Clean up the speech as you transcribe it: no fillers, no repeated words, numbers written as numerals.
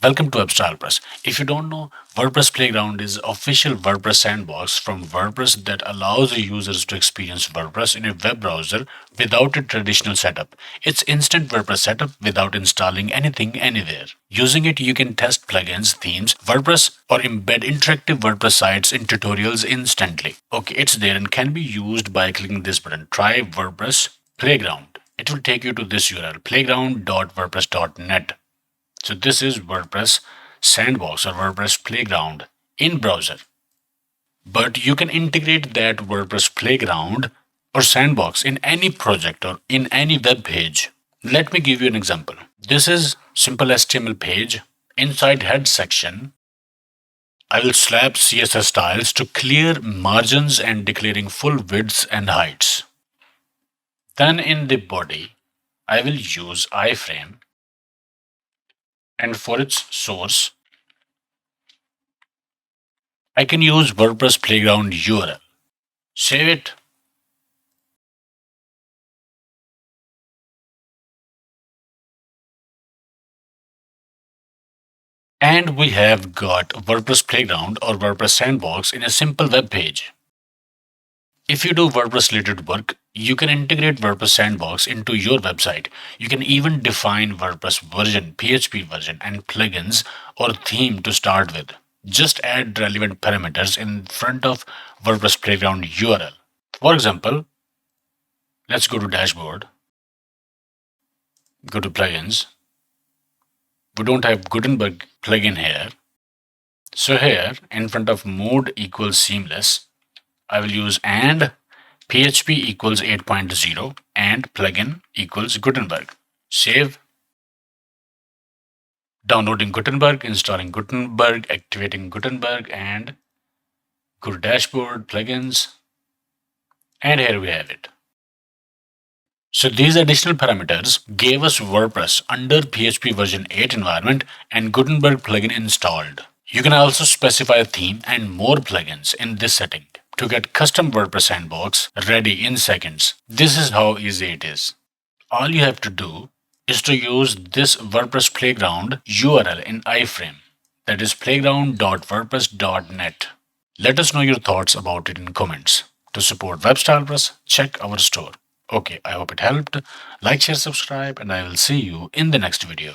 Welcome to WordPress. If you don't know, WordPress Playground is official WordPress sandbox from WordPress that allows users to experience WordPress in a web browser without a traditional setup. It's instant WordPress setup without installing anything anywhere. Using it, you can test plugins, themes, WordPress, or embed interactive WordPress sites in tutorials instantly. Okay, it's there and can be used by clicking this button. Try WordPress Playground. It will take you to this URL, playground.wordpress.net. So this is WordPress Sandbox or WordPress Playground in browser. But you can integrate that WordPress Playground or Sandbox in any project or in any web page. Let me give you an example. This is simple HTML page. Inside head section, I will slap CSS styles to clear margins and declaring full widths and heights. Then in the body, I will use iframe. And for its source, I can use WordPress Playground URL. Save it. And we have got WordPress Playground or WordPress Sandbox in a simple web page. If you do WordPress related work, you can integrate WordPress Sandbox into your website. You can even define WordPress version, PHP version, and plugins or theme to start with. Just add relevant parameters in front of WordPress Playground URL. For example, let's go to dashboard, go to plugins. We don't have Gutenberg plugin here. So here in front of mode equals seamless, I will use and PHP equals 8.0 and plugin equals Gutenberg. Save. Downloading Gutenberg, installing Gutenberg, activating Gutenberg, and go to dashboard, plugins, and here we have it. So these additional parameters gave us WordPress under PHP version 8 environment and Gutenberg plugin installed. You can also specify a theme and more plugins in this setting to get custom WordPress sandbox ready in seconds. This is how easy it is. All you have to do is to use this WordPress Playground URL in iframe, that is playground.wordpress.net. Let us know your thoughts about it in comments. To support WebStylePress, check our store. Okay, I hope it helped. Like, share, subscribe, and I will see you in the next video.